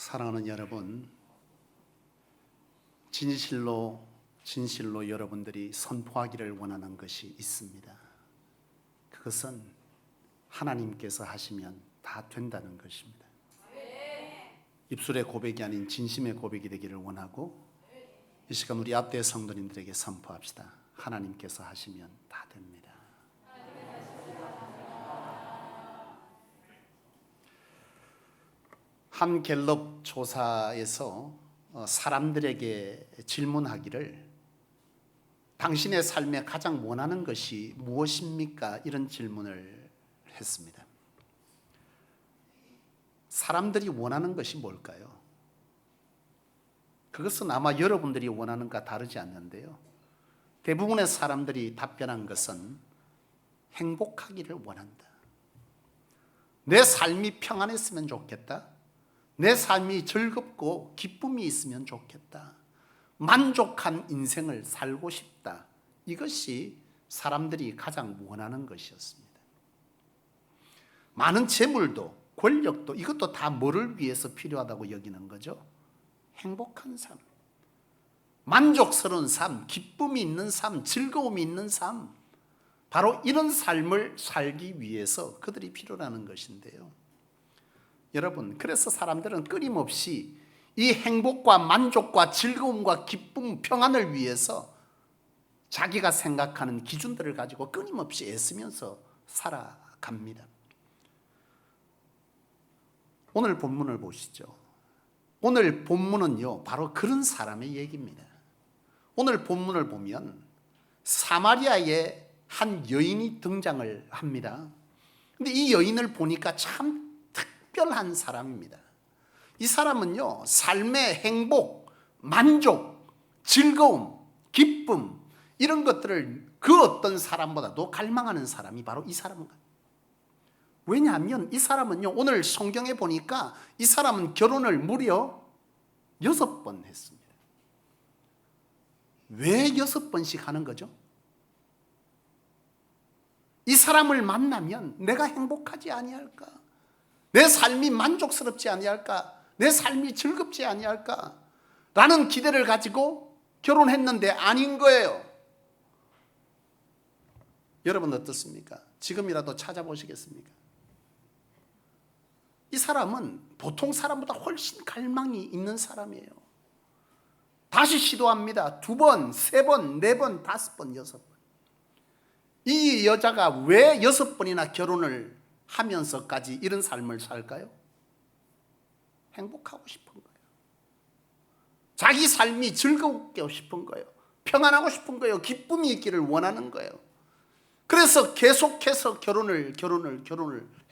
사랑하는 여러분, 진실로 여러분들이 선포하기를 원하는 것이 있습니다. 그것은 하나님께서 하시면 다 된다는 것입니다. 입술의 고백이 아닌 진심의 고백이 되기를 원하고, 이 시간 우리 앞대 성도님들에게 선포합시다. 하나님께서 하시면 다 됩니다. 한 갤럽 조사에서 사람들에게 질문하기를 당신의 삶에 가장 원하는 것이 무엇입니까? 이런 질문을 했습니다. 사람들이 원하는 것이 뭘까요? 그것은 아마 여러분들이 원하는가 다르지 않는데요, 대부분의 사람들이 답변한 것은 행복하기를 원한다. 내 삶이 평안했으면 좋겠다. 내 삶이 즐겁고 기쁨이 있으면 좋겠다. 만족한 인생을 살고 싶다. 이것이 사람들이 가장 원하는 것이었습니다. 많은 재물도 권력도 이것도 다 뭐를 위해서 필요하다고 여기는 거죠? 행복한 삶, 만족스러운 삶, 기쁨이 있는 삶, 즐거움이 있는 삶, 바로 이런 삶을 살기 위해서 그들이 필요라는 것인데요, 여러분, 그래서 사람들은 끊임없이 이 행복과 만족과 즐거움과 기쁨, 평안을 위해서 자기가 생각하는 기준들을 가지고 끊임없이 애쓰면서 살아갑니다. 오늘 본문을 보시죠. 오늘 본문은요, 바로 그런 사람의 얘기입니다. 오늘 본문을 보면 사마리아의 한 여인이 등장을 합니다. 근데 이 여인을 보니까 참 특별한 사람입니다. 이 사람은요, 삶의 행복, 만족, 즐거움, 기쁨 이런 것들을 그 어떤 사람보다도 갈망하는 사람이 바로 이 사람입니다. 왜냐하면 이 사람은요, 오늘 성경에 보니까 이 사람은 결혼을 무려 6번 했습니다. 왜 6번씩 하는 거죠? 이 사람을 만나면 내가 행복하지 아니할까? 내 삶이 만족스럽지 아니할까? 내 삶이 즐겁지 아니할까? 라는 기대를 가지고 결혼했는데 아닌 거예요. 여러분 어떻습니까? 지금이라도 찾아보시겠습니까? 이 사람은 보통 사람보다 훨씬 갈망이 있는 사람이에요. 다시 시도합니다. 2번, 3번, 4번, 5번, 6번. 이 여자가 왜 6번이나 결혼을 하면서까지 이런 삶을 살까요? 행복하고 싶은 거예요. 자기 삶이 즐겁게 싶은 거예요. 평안하고 싶은 거예요. 기쁨이 있기를 원하는 거예요. 그래서 계속해서 결혼을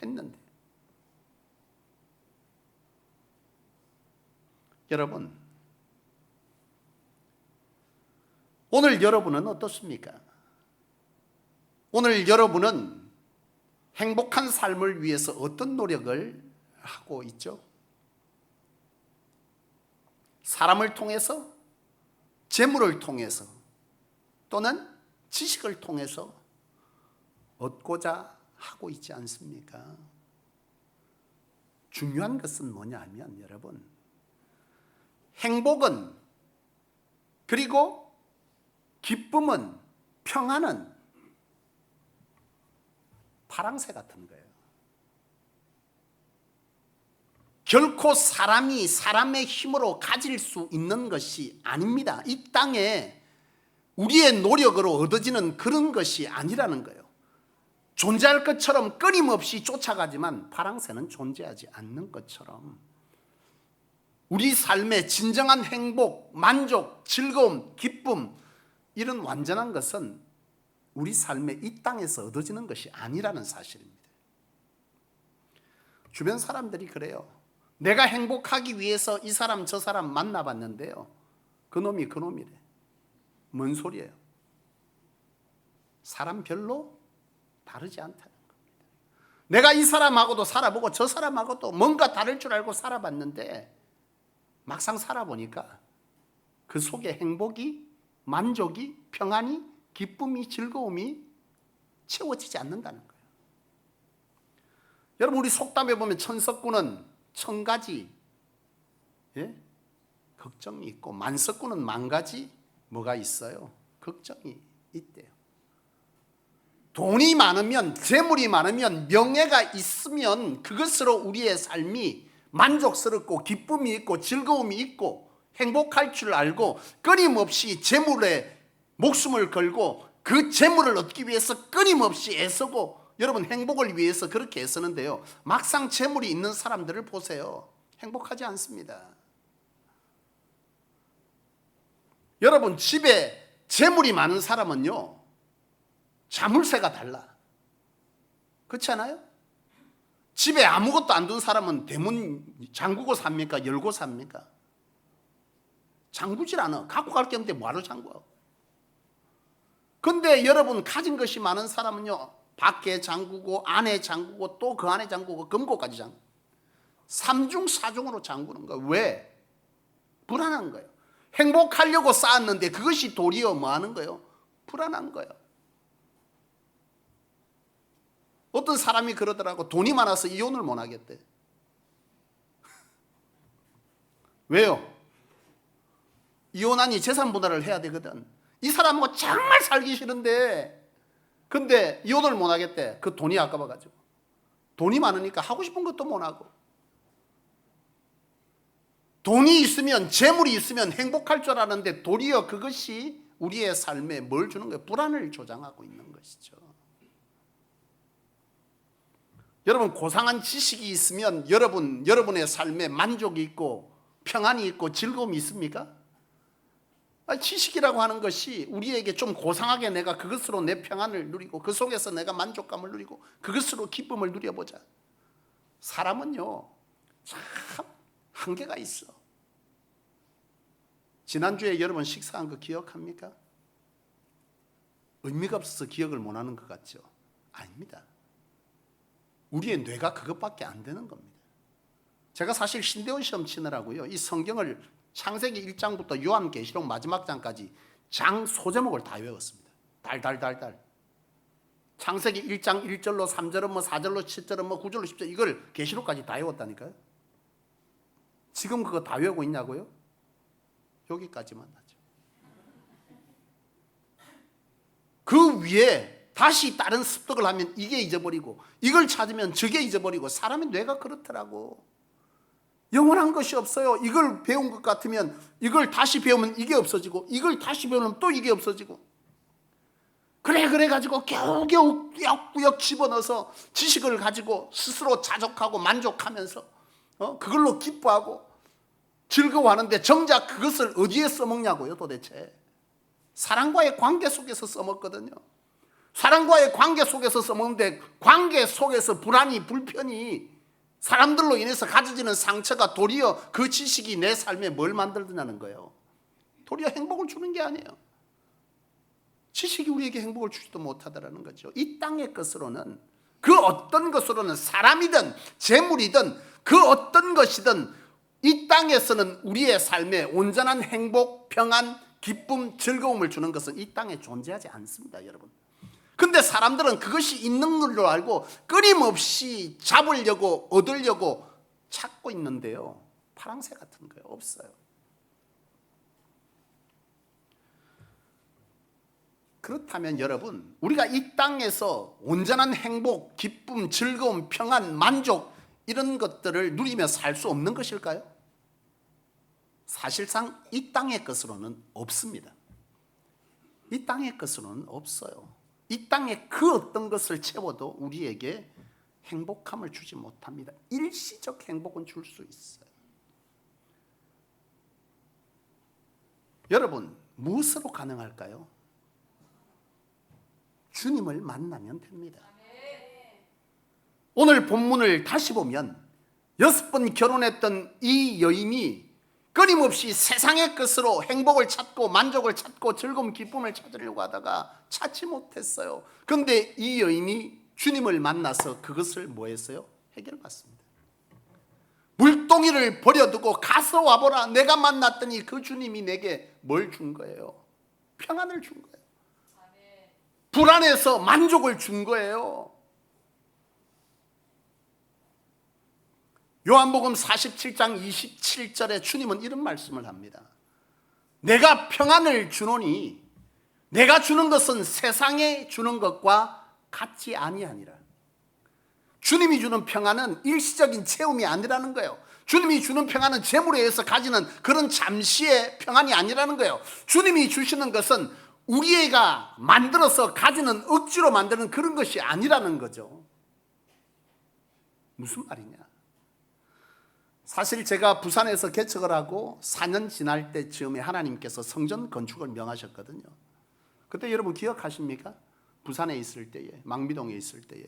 했는데, 여러분, 오늘 여러분은 어떻습니까? 오늘 여러분은 행복한 삶을 위해서 어떤 노력을 하고 있죠? 사람을 통해서, 재물을 통해서, 또는 지식을 통해서 얻고자 하고 있지 않습니까? 중요한 것은 뭐냐 하면, 여러분, 행복은, 그리고 기쁨은, 평안은 파랑새 같은 거예요. 결코 사람이 사람의 힘으로 가질 수 있는 것이 아닙니다. 이 땅에 우리의 노력으로 얻어지는 그런 것이 아니라는 거예요. 존재할 것처럼 끊임없이 쫓아가지만 파랑새는 존재하지 않는 것처럼 우리 삶의 진정한 행복, 만족, 즐거움, 기쁨 이런 완전한 것은 우리 삶의 이 땅에서 얻어지는 것이 아니라는 사실입니다. 주변 사람들이 그래요. 내가 행복하기 위해서 이 사람 저 사람 만나봤는데요, 그놈이 그놈이래. 뭔 소리예요? 사람 별로 다르지 않다는 겁니다. 내가 이 사람하고도 살아보고 저 사람하고도 뭔가 다를 줄 알고 살아봤는데 막상 살아보니까 그 속에 행복이, 만족이, 평안이, 기쁨이, 즐거움이 채워지지 않는다는 거예요. 여러분, 우리 속담에 보면 천석구는 1000가지 예? 걱정이 있고 만석군은 만 가지 뭐가 있어요? 걱정이 있대요. 돈이 많으면, 재물이 많으면, 명예가 있으면 그것으로 우리의 삶이 만족스럽고 기쁨이 있고 즐거움이 있고 행복할 줄 알고 끊임없이 재물에 목숨을 걸고 그 재물을 얻기 위해서 끊임없이 애쓰고 여러분 행복을 위해서 그렇게 애쓰는데요, 막상 재물이 있는 사람들을 보세요. 행복하지 않습니다. 여러분 집에 재물이 많은 사람은요 자물쇠가 달라. 그렇지 않아요? 집에 아무것도 안 둔 사람은 대문 잠그고 삽니까? 열고 삽니까? 잠그질 않아. 갖고 갈 게 없는데 뭐하러 잠궈? 근데 여러분 가진 것이 많은 사람은요 밖에 잠그고 안에 잠그고 또 그 안에 잠그고 금고까지 잠그고 3중 4중으로 잠그는 거예요. 왜? 불안한 거예요. 행복하려고 쌓았는데 그것이 도리어 뭐 하는 거예요? 불안한 거예요. 어떤 사람이 그러더라고. 돈이 많아서 이혼을 못 하겠대. 왜요? 이혼하니 재산 분할을 해야 되거든. 이 사람하고 정말 살기 싫은데 근데 이혼을 못 하겠대. 그 돈이 아까워가지고. 돈이 많으니까 하고 싶은 것도 못 하고. 돈이 있으면, 재물이 있으면 행복할 줄 알았는데 도리어 그것이 우리의 삶에 뭘 주는 거예요? 불안을 조장하고 있는 것이죠. 여러분 고상한 지식이 있으면 여러분의 삶에 만족이 있고 평안이 있고 즐거움이 있습니까? 지식이라고 하는 것이 우리에게 좀 고상하게 내가 그것으로 내 평안을 누리고 그 속에서 내가 만족감을 누리고 그것으로 기쁨을 누려보자. 사람은요 참 한계가 있어. 지난주에 여러분 식사한 거 기억합니까? 의미가 없어서 기억을 못하는 것 같죠? 아닙니다. 우리의 뇌가 그것밖에 안 되는 겁니다. 제가 사실 신대원 시험 치느라고요 이 성경을 창세기 1장부터 요한계시록 마지막 장까지 장 소제목을 다 외웠습니다. 달달달달. 창세기 1장 1절로 3절은 뭐 4절로 7절은 뭐 9절로 10절 이걸 계시록까지 다 외웠다니까요. 지금 그거 다 외우고 있냐고요? 여기까지만 하죠. 그 위에 다시 다른 습득을 하면 이게 잊어버리고 이걸 찾으면 저게 잊어버리고 사람의 뇌가 그렇더라고. 영원한 것이 없어요. 이걸 배운 것 같으면 이걸 다시 배우면 이게 없어지고 이걸 다시 배우면 또 이게 없어지고 그래가지고 겨우겨우 꾸역꾸역 집어넣어서 지식을 가지고 스스로 자족하고 만족하면서 그걸로 기뻐하고 즐거워하는데 정작 그것을 어디에 써먹냐고요 도대체. 사랑과의 관계 속에서 써먹거든요. 사람과의 관계 속에서 써먹는데 관계 속에서 불안이 불편이 사람들로 인해서 가져지는 상처가 도리어 그 지식이 내 삶에 뭘 만들느냐는 거예요. 도리어 행복을 주는 게 아니에요. 지식이 우리에게 행복을 주지도 못하더라는 거죠. 이 땅의 것으로는 그 어떤 것으로는 사람이든 재물이든 그 어떤 것이든 이 땅에서는 우리의 삶에 온전한 행복, 평안, 기쁨, 즐거움을 주는 것은 이 땅에 존재하지 않습니다 여러분. 근데 사람들은 그것이 있는 걸로 알고 끊임없이 잡으려고 얻으려고 찾고 있는데요 파랑새 같은 거예요. 없어요. 그렇다면 여러분 우리가 이 땅에서 온전한 행복, 기쁨, 즐거움, 평안, 만족 이런 것들을 누리며 살 수 없는 것일까요? 사실상 이 땅의 것으로는 없습니다. 이 땅의 것으로는 없어요. 이 땅에 그 어떤 것을 채워도 우리에게 행복함을 주지 못합니다. 일시적 행복은 줄 수 있어요. 여러분 무엇으로 가능할까요? 주님을 만나면 됩니다. 오늘 본문을 다시 보면 6번 결혼했던 이 여인이 끊임없이 세상의 것으로 행복을 찾고 만족을 찾고 즐거움 기쁨을 찾으려고 하다가 찾지 못했어요. 그런데 이 여인이 주님을 만나서 그것을 뭐 했어요? 해결받습니다. 물동이를 버려두고 가서 와보라. 내가 만났더니 그 주님이 내게 뭘 준 거예요? 평안을 준 거예요. 불안해서 만족을 준 거예요. 요한복음 47장 27절에 주님은 이런 말씀을 합니다. 내가 평안을 주노니 내가 주는 것은 세상에 주는 것과 같지 아니하니라. 주님이 주는 평안은 일시적인 체험이 아니라는 거예요. 주님이 주는 평안은 재물에 의해서 가지는 그런 잠시의 평안이 아니라는 거예요. 주님이 주시는 것은 우리가 만들어서 가지는 억지로 만드는 그런 것이 아니라는 거죠. 무슨 말이냐? 사실 제가 부산에서 개척을 하고 4년 지날 때쯤에 하나님께서 성전 건축을 명하셨거든요. 그때 여러분 기억하십니까? 부산에 있을 때에, 망미동에 있을 때에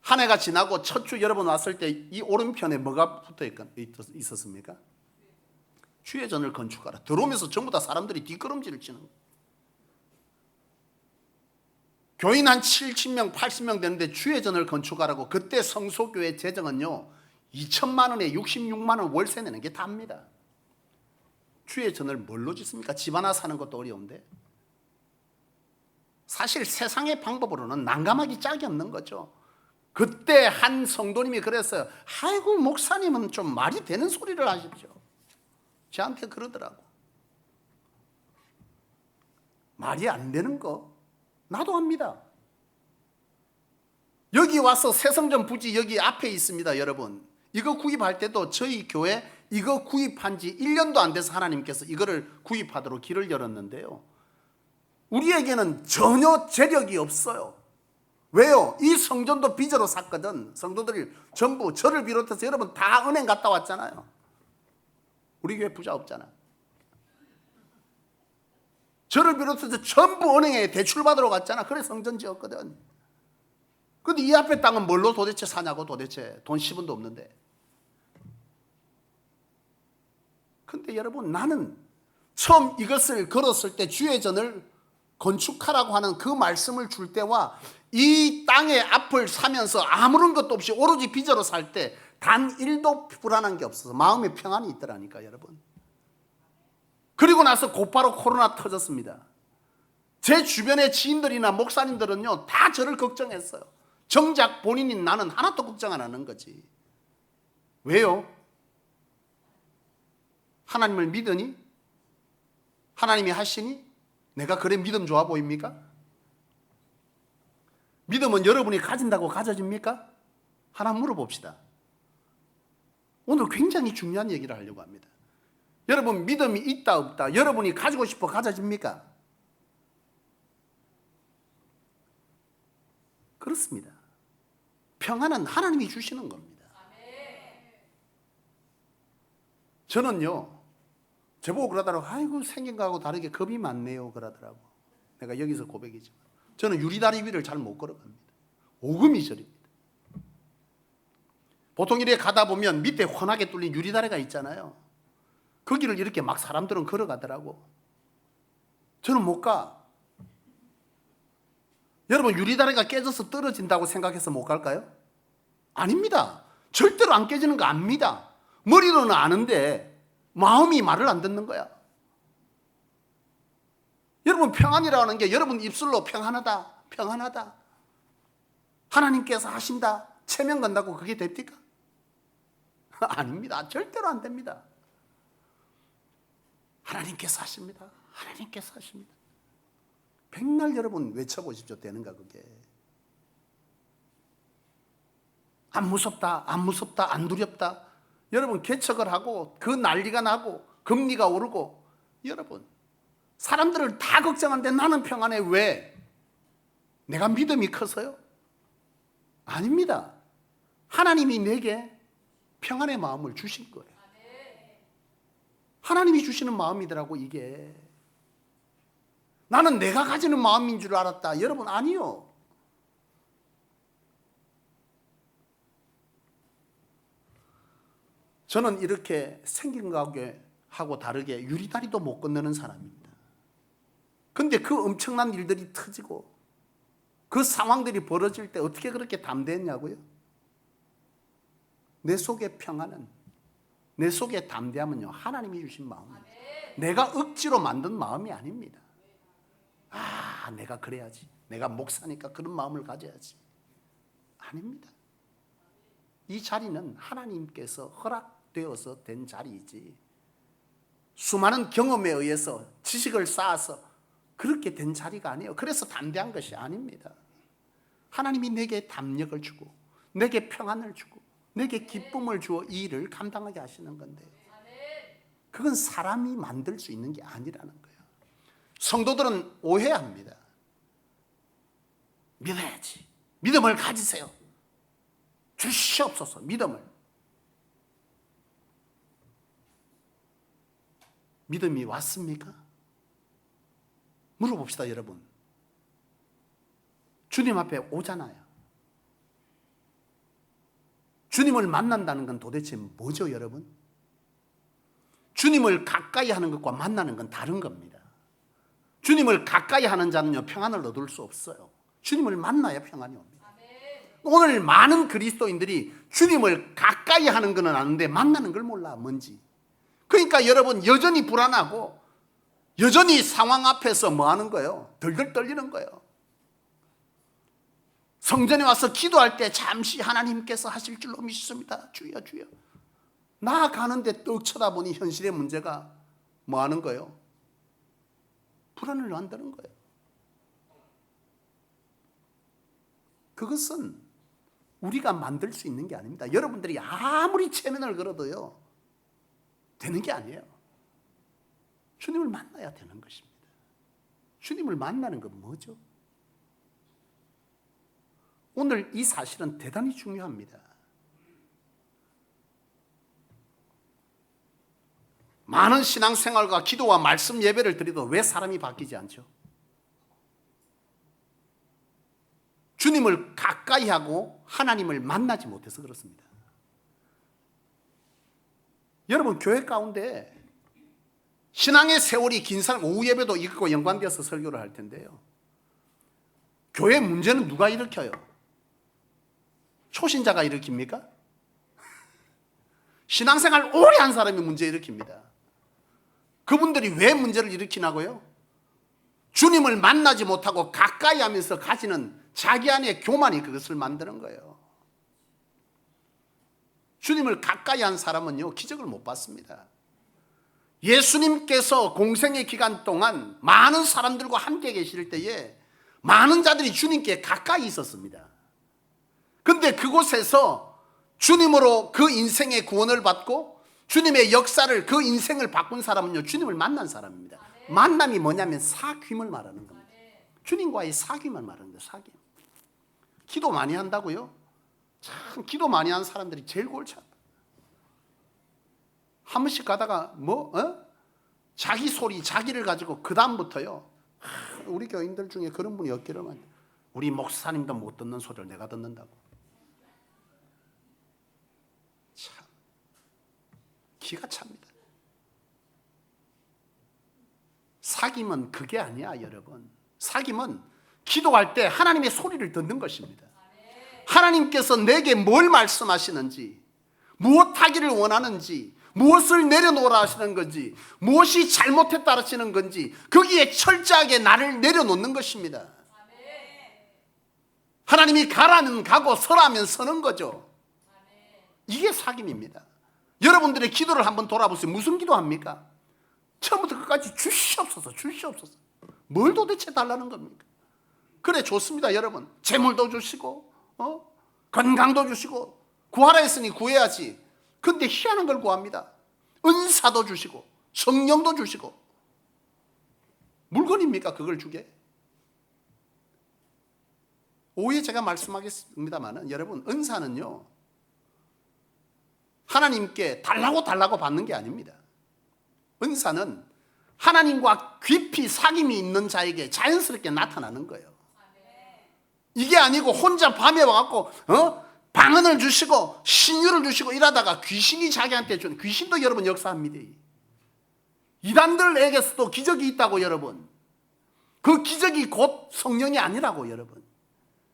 한 해가 지나고 첫 주 여러분 왔을 때 이 오른편에 뭐가 붙어 있었습니까? 주의 전을 건축하라. 들어오면서 전부 다 사람들이 뒷걸음질을 치는 거예요. 교인 한 70명, 80명 되는데 주의 전을 건축하라고. 그때 성소교회 재정은요 2천만 원에 66만 원 월세 내는 게 답니다. 주의 전을 뭘로 짓습니까? 집 하나 사는 것도 어려운데. 사실 세상의 방법으로는 난감하기 짝이 없는 거죠. 그때 한 성도님이 그랬어요. 아이고 목사님은 좀 말이 되는 소리를 하십시오. 저한테 그러더라고. 말이 안 되는 거 나도 합니다. 여기 와서 새성전 부지 여기 앞에 있습니다. 여러분 이거 구입할 때도 저희 교회 이거 구입한 지 1년도 안 돼서 하나님께서 이거를 구입하도록 길을 열었는데요, 우리에게는 전혀 재력이 없어요. 왜요? 이 성전도 빚으로 샀거든. 성도들이 전부 저를 비롯해서 여러분 다 은행 갔다 왔잖아요. 우리 교회 부자 없잖아. 저를 비롯해서 전부 은행에 대출 받으러 갔잖아. 그래 성전 지었거든. 근데 이 앞에 땅은 뭘로 도대체 사냐고. 도대체 돈 10원도 없는데. 근데 여러분 나는 처음 이것을 걸었을 때 주의 전을 건축하라고 하는 그 말씀을 줄 때와 이 땅의 앞을 사면서 아무런 것도 없이 오로지 빚으로 살 때 단 1도 불안한 게 없어서 마음의 평안이 있더라니까 여러분. 그리고 나서 곧바로 코로나 터졌습니다. 제 주변의 지인들이나 목사님들은요 다 저를 걱정했어요. 정작 본인인 나는 하나도 걱정 안 하는 거지. 왜요? 하나님을 믿으니? 하나님이 하시니? 내가 그래 믿음 좋아 보입니까? 믿음은 여러분이 가진다고 가져집니까? 하나 물어봅시다. 오늘 굉장히 중요한 얘기를 하려고 합니다. 여러분 믿음이 있다 없다 여러분이 가지고 싶어 가져집니까? 그렇습니다. 평안은 하나님이 주시는 겁니다. 저는요 저보고 그러더라고. 아이고 생긴 거하고 다르게 겁이 많네요 그러더라고. 내가 여기서 고백이지만 저는 유리다리 위를 잘 못 걸어갑니다. 오금이절입니다. 보통 이렇게 가다 보면 밑에 훤하게 뚫린 유리다리가 있잖아요. 거기를 이렇게 막 사람들은 걸어가더라고. 저는 못 가. 여러분 유리다리가 깨져서 떨어진다고 생각해서 못 갈까요? 아닙니다. 절대로 안 깨지는 거 압니다. 머리로는 아는데 마음이 말을 안 듣는 거야. 여러분 평안이라는 게 여러분 입술로 평안하다 평안하다 하나님께서 하신다 체면 건다고 그게 됩니까? 아닙니다. 절대로 안 됩니다. 하나님께서 하십니다. 하나님께서 하십니다. 백날 여러분 외쳐보십시오. 되는가 그게. 안 무섭다 안 무섭다 안 두렵다. 여러분 개척을 하고 그 난리가 나고 금리가 오르고 여러분 사람들을 다 걱정하는데 나는 평안해. 왜? 내가 믿음이 커서요? 아닙니다. 하나님이 내게 평안의 마음을 주신 거예요. 하나님이 주시는 마음이더라고 이게. 나는 내가 가지는 마음인 줄 알았다. 여러분 아니요. 저는 이렇게 생긴 거하고 다르게 유리다리도 못 건너는 사람입니다. 근데 그 엄청난 일들이 터지고 그 상황들이 벌어질 때 어떻게 그렇게 담대했냐고요? 내 속의 평안은, 내 속의 담대함은요 하나님이 주신 마음입니다. 내가 억지로 만든 마음이 아닙니다. 아 내가 그래야지, 내가 목사니까 그런 마음을 가져야지. 아닙니다. 이 자리는 하나님께서 허락되어서 된 자리이지 수많은 경험에 의해서 지식을 쌓아서 그렇게 된 자리가 아니에요. 그래서 담대한 것이 아닙니다. 하나님이 내게 담력을 주고 내게 평안을 주고 내게 기쁨을 주어 이 일을 감당하게 하시는 건데 그건 사람이 만들 수 있는 게 아니라는 거예요. 성도들은 오해합니다. 믿어야지. 믿음을 가지세요. 주시옵소서. 믿음을. 믿음이 왔습니까? 물어봅시다, 여러분. 주님 앞에 오잖아요. 주님을 만난다는 건 도대체 뭐죠, 여러분? 주님을 가까이 하는 것과 만나는 건 다른 겁니다. 주님을 가까이 하는 자는요, 평안을 얻을 수 없어요. 주님을 만나야 평안이 옵니다. 오늘 많은 그리스도인들이 주님을 가까이 하는 건 아는데 만나는 걸 몰라, 뭔지. 그러니까 여러분 여전히 불안하고 여전히 상황 앞에서 뭐 하는 거예요? 덜덜 떨리는 거예요. 성전에 와서 기도할 때 잠시 하나님께서 하실 줄로 믿습니다. 주여 주여. 나아가는데 떡 쳐다보니 현실의 문제가 뭐 하는 거예요? 불안을 만드는 거예요. 그것은 우리가 만들 수 있는 게 아닙니다. 여러분들이 아무리 체면을 걸어도요 되는 게 아니에요. 주님을 만나야 되는 것입니다. 주님을 만나는 건 뭐죠? 오늘 이 사실은 대단히 중요합니다. 많은 신앙생활과 기도와 말씀 예배를 드려도 왜 사람이 바뀌지 않죠? 주님을 가까이 하고 하나님을 만나지 못해서 그렇습니다. 여러분 교회 가운데 신앙의 세월이 긴 사람 오후 예배도 이것과 연관되어서 설교를 할 텐데요. 교회 문제는 누가 일으켜요? 초신자가 일으킵니까? 신앙생활 오래 한 사람이 문제 일으킵니다. 그분들이 왜 문제를 일으키나고요? 주님을 만나지 못하고 가까이 하면서 가지는 자기 안의 교만이 그것을 만드는 거예요. 주님을 가까이 한 사람은요 기적을 못 봤습니다. 예수님께서 공생의 기간 동안 많은 사람들과 함께 계실 때에 많은 자들이 주님께 가까이 있었습니다. 그런데 그곳에서 주님으로 그 인생의 구원을 받고 주님의 역사를 그 인생을 바꾼 사람은요 주님을 만난 사람입니다. 만남이 뭐냐면 사귐을 말하는 겁니다. 주님과의 사귐을 말하는 거예요. 사귐. 기도 많이 한다고요? 참 기도 많이 한 사람들이 제일 골치 아파요. 한 번씩 가다가 자기 소리 자기를 가지고 그 다음부터요 우리 교인들 중에 그런 분이 없기로만 우리 목사님도 못 듣는 소리를 내가 듣는다고. 참 기가 찹니다. 사귐은 그게 아니야 여러분. 사귐은 기도할 때 하나님의 소리를 듣는 것입니다. 하나님께서 내게 뭘 말씀하시는지 무엇 하기를 원하는지 무엇을 내려놓으라 하시는 건지 무엇이 잘못했다 하시는 건지 거기에 철저하게 나를 내려놓는 것입니다. 하나님이 가라면 가고 서라면 서는 거죠. 이게 사귐입니다. 여러분들의 기도를 한번 돌아보세요. 무슨 기도합니까? 처음부터 끝까지 주시옵소서 주시옵소서. 뭘 도대체 달라는 겁니까? 그래 좋습니다 여러분. 재물도 주시고 건강도 주시고 구하라 했으니 구해야지. 근데 희한한 걸 구합니다. 은사도 주시고 성령도 주시고 물건입니까 그걸 주게? 오후에 제가 말씀하겠습니다만 여러분 은사는요 하나님께 달라고 받는 게 아닙니다. 은사는 하나님과 깊이 사귐이 있는 자에게 자연스럽게 나타나는 거예요. 이게 아니고 혼자 밤에 와갖고 방언을 주시고 신유를 주시고 이러다가 귀신이 자기한테 준 귀신도 여러분 역사합니다. 이단들에게서도 기적이 있다고 여러분. 그 기적이 곧 성령이 아니라고 여러분.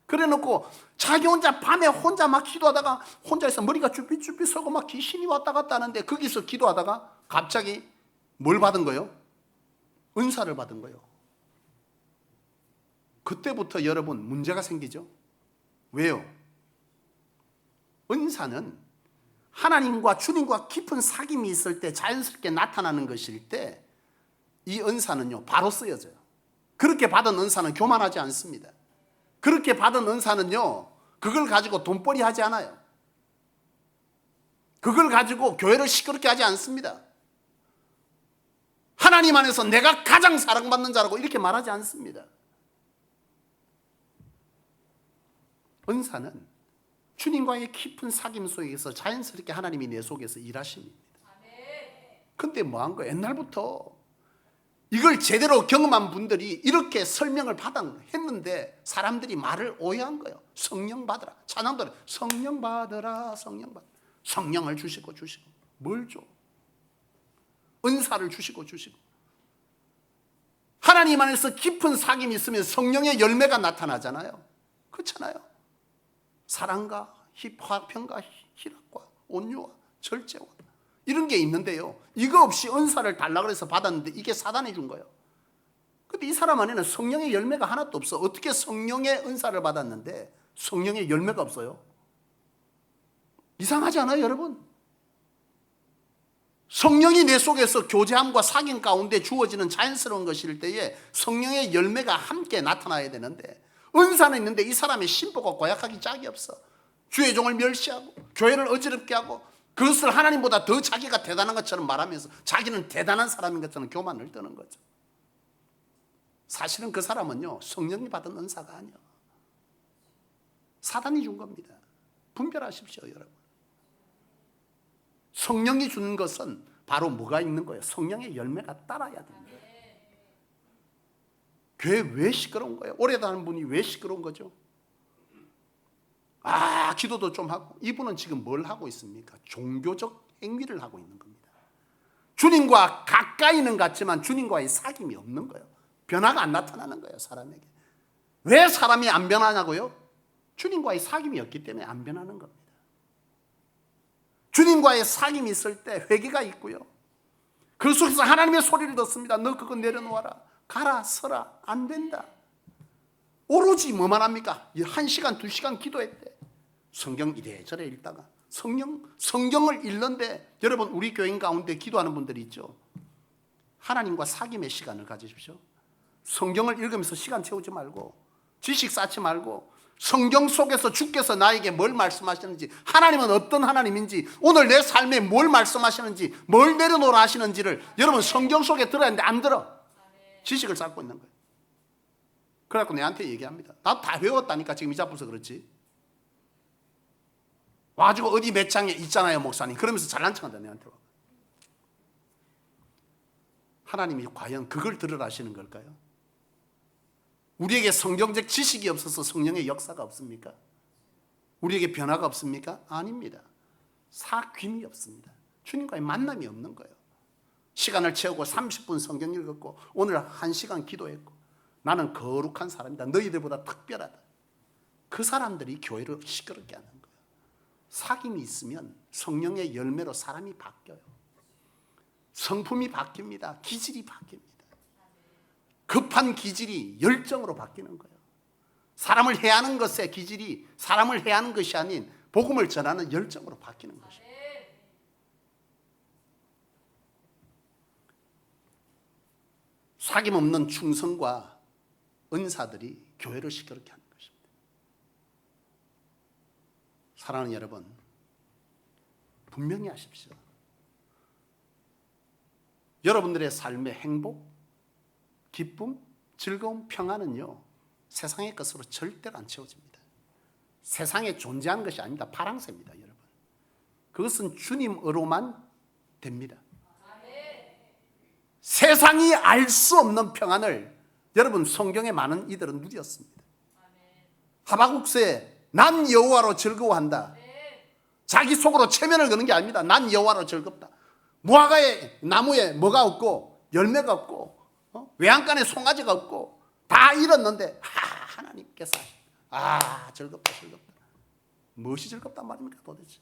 그래놓고 자기 혼자 밤에 혼자 막 기도하다가 혼자서 머리가 쭈삣쭈삣 서고 막 귀신이 왔다 갔다 하는데 거기서 기도하다가 갑자기 뭘 받은 거예요? 은사를 받은 거예요. 그때부터 여러분 문제가 생기죠. 왜요? 은사는 하나님과 주님과 깊은 사귐이 있을 때 자연스럽게 나타나는 것일 때 이 은사는요 바로 쓰여져요. 그렇게 받은 은사는 교만하지 않습니다. 그렇게 받은 은사는요 그걸 가지고 돈벌이 하지 않아요. 그걸 가지고 교회를 시끄럽게 하지 않습니다. 하나님 안에서 내가 가장 사랑받는 자라고 이렇게 말하지 않습니다. 은사는 주님과의 깊은 사귐 속에서 자연스럽게 하나님이 내 속에서 일하십니다. 근데 뭐한 거예요? 옛날부터 이걸 제대로 경험한 분들이 이렇게 설명을 했는데 사람들이 말을 오해한 거예요. 성령 받으라. 찬양도 성령 받으라. 성령 받으라. 성령을 주시고 뭘 줘? 은사를 주시고 하나님 안에서 깊은 사귐이 있으면 성령의 열매가 나타나잖아요. 그렇잖아요. 사랑과 화평과 희락과 온유와 절제와 이런 게 있는데요, 이거 없이 은사를 달라고 해서 받았는데 이게 사단이 준 거예요. 근데 이 사람 안에는 성령의 열매가 하나도 없어. 어떻게 성령의 은사를 받았는데 성령의 열매가 없어요? 이상하지 않아요, 여러분? 성령이 내 속에서 교제함과 사귐 가운데 주어지는 자연스러운 것일 때에 성령의 열매가 함께 나타나야 되는데, 은사는 있는데 이 사람의 심보가 고약하기 짝이 없어. 주의 종을 멸시하고 교회를 어지럽게 하고 그것을 하나님보다 더 자기가 대단한 것처럼 말하면서 자기는 대단한 사람인 것처럼 교만을 떠는 거죠. 사실은 그 사람은요 성령이 받은 은사가 아니야. 사단이 준 겁니다. 분별하십시오, 여러분. 성령이 주는 것은 바로 뭐가 있는 거예요? 성령의 열매가 따라야 됩니다. 교회 왜 시끄러운 거예요? 오래 다니는 분이 왜 시끄러운 거죠? 기도도 좀 하고. 이분은 지금 뭘 하고 있습니까? 종교적 행위를 하고 있는 겁니다. 주님과 가까이는 같지만 주님과의 사귐이 없는 거예요. 변화가 안 나타나는 거예요, 사람에게. 왜 사람이 안 변하냐고요? 주님과의 사귐이 없기 때문에 안 변하는 겁니다. 주님과의 사귐이 있을 때 회개가 있고요, 그 속에서 하나님의 소리를 듣습니다. 너 그거 내려놓아라. 가라, 서라. 안 된다. 오로지 뭐만 합니까? 1시간, 2시간 기도했대. 성경 이래저래 읽다가 성경을 읽는데, 여러분 우리 교인 가운데 기도하는 분들이 있죠. 하나님과 사귐의 시간을 가지십시오. 성경을 읽으면서 시간 채우지 말고, 지식 쌓지 말고, 성경 속에서 주께서 나에게 뭘 말씀하시는지, 하나님은 어떤 하나님인지, 오늘 내 삶에 뭘 말씀하시는지, 뭘 내려놓으라 하시는지를 여러분 성경 속에 들어야 하는데 안 들어. 지식을 쌓고 있는 거예요. 그래갖고 내한테 얘기합니다. 나도 다 외웠다니까. 지금 이 잡혀서 그렇지. 와가지고 어디 몇 장에 있잖아요, 목사님. 그러면서 잘난 척한다, 내한테. 하나님이 과연 그걸 들으라 하시는 걸까요? 우리에게 성경적 지식이 없어서 성령의 역사가 없습니까? 우리에게 변화가 없습니까? 아닙니다. 사귐이 없습니다. 주님과의 만남이 없는 거예요. 시간을 채우고 30분 성경 읽었고 오늘 1시간 기도했고 나는 거룩한 사람이다. 너희들보다 특별하다. 그 사람들이 교회를 시끄럽게 하는 거예요. 사귐이 있으면 성령의 열매로 사람이 바뀌어요. 성품이 바뀝니다. 기질이 바뀝니다. 급한 기질이 열정으로 바뀌는 거예요. 사람을 해하는 것의 기질이 사람을 해하는 것이 아닌 복음을 전하는 열정으로 바뀌는 것입니다. 사귐 없는 충성과 은사들이 교회를 시끄럽게 하는 것입니다. 사랑하는 여러분, 분명히 하십시오. 여러분들의 삶의 행복, 기쁨, 즐거움, 평안은요 세상의 것으로 절대로 안 채워집니다. 세상에 존재하는 것이 아닙니다. 파랑새입니다, 여러분. 그것은 주님으로만 됩니다. 세상이 알 수 없는 평안을 여러분 성경에 많은 이들은 누렸습니다. 하박국서에 난 여호와로 즐거워한다. 자기 속으로 체면을 거는 게 아닙니다. 난 여호와로 즐겁다. 무화과의 나무에 뭐가 없고 열매가 없고 외양간에 송아지가 없고 다 잃었는데 하나님께서 즐겁다. 무엇이 즐겁단 말입니까 도대체?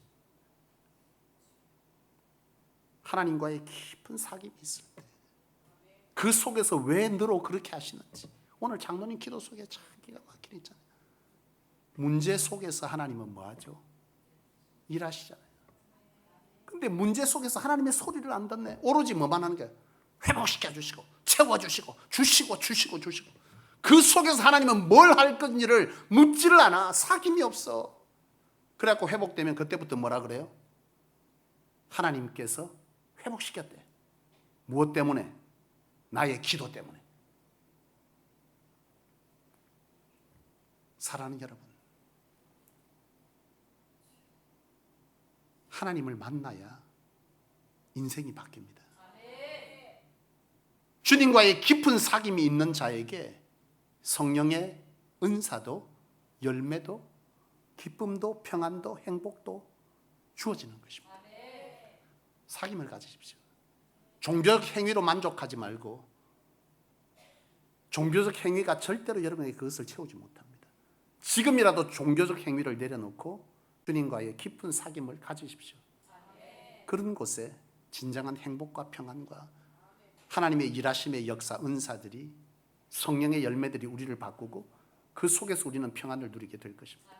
하나님과의 깊은 사귐이 있을 때 그 속에서 왜 너로 그렇게 하시는지, 오늘 장로님 기도 속에 참 기가 막히게 있잖아요. 문제 속에서 하나님은 뭐하죠? 일하시잖아요. 근데 문제 속에서 하나님의 소리를 안 듣네. 오로지 뭐만 하는 거예요? 회복시켜 주시고 채워주시고 주시고 그 속에서 하나님은 뭘 할 건지를 묻지를 않아. 사귐이 없어. 그래갖고 회복되면 그때부터 뭐라 그래요? 하나님께서 회복시켰대. 무엇 때문에? 나의 기도 때문에. 사랑하는 여러분, 하나님을 만나야 인생이 바뀝니다. 주님과의 깊은 사귐이 있는 자에게 성령의 은사도 열매도 기쁨도 평안도 행복도 주어지는 것입니다. 사귐을 가지십시오. 종교적 행위로 만족하지 말고, 종교적 행위가 절대로 여러분에게 그것을 채우지 못합니다. 지금이라도 종교적 행위를 내려놓고 주님과의 깊은 사귐을 가지십시오. 그런 곳에 진정한 행복과 평안과 하나님의 일하심의 역사, 은사들이, 성령의 열매들이 우리를 바꾸고 그 속에서 우리는 평안을 누리게 될 것입니다.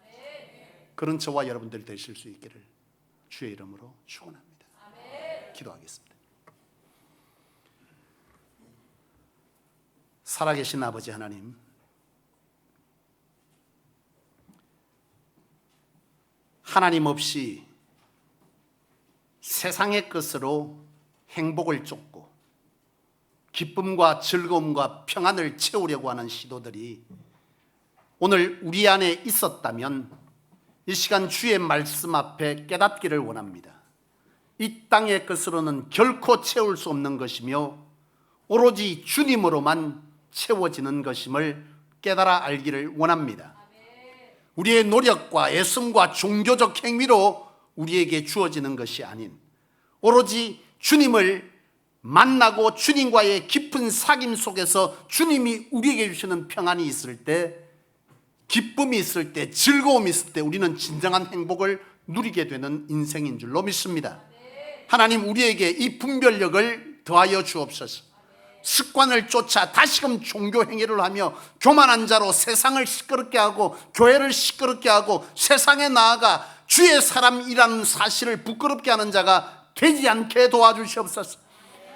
그런 저와 여러분들이 되실 수 있기를 주의 이름으로 축원합니다. 기도하겠습니다. 살아계신 아버지 하나님, 하나님 없이 세상의 것으로 행복을 쫓고 기쁨과 즐거움과 평안을 채우려고 하는 시도들이 오늘 우리 안에 있었다면 이 시간 주의 말씀 앞에 깨닫기를 원합니다. 이 땅의 것으로는 결코 채울 수 없는 것이며 오로지 주님으로만 채워지는 것임을 깨달아 알기를 원합니다. 우리의 노력과 애씀과 종교적 행위로 우리에게 주어지는 것이 아닌 오로지 주님을 만나고 주님과의 깊은 사귐 속에서 주님이 우리에게 주시는 평안이 있을 때, 기쁨이 있을 때, 즐거움이 있을 때 우리는 진정한 행복을 누리게 되는 인생인 줄로 믿습니다. 하나님, 우리에게 이 분별력을 더하여 주옵소서. 습관을 쫓아 다시금 종교 행위를 하며 교만한 자로 세상을 시끄럽게 하고 교회를 시끄럽게 하고 세상에 나아가 주의 사람이라는 사실을 부끄럽게 하는 자가 되지 않게 도와주시옵소서.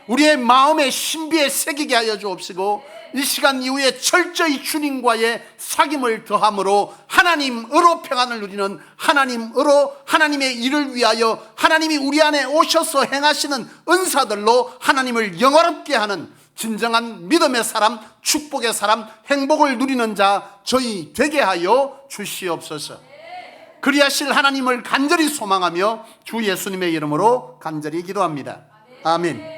우리의 마음의 신비에 새기게 하여 주옵시고 이 시간 이후에 철저히 주님과의 사귐을 더함으로 하나님으로 평안을 누리는, 하나님으로 하나님의 일을 위하여 하나님이 우리 안에 오셔서 행하시는 은사들로 하나님을 영화롭게 하는 진정한 믿음의 사람, 축복의 사람, 행복을 누리는 자 저희 되게 하여 주시옵소서. 그리하실 하나님을 간절히 소망하며 주 예수님의 이름으로 간절히 기도합니다. 아멘.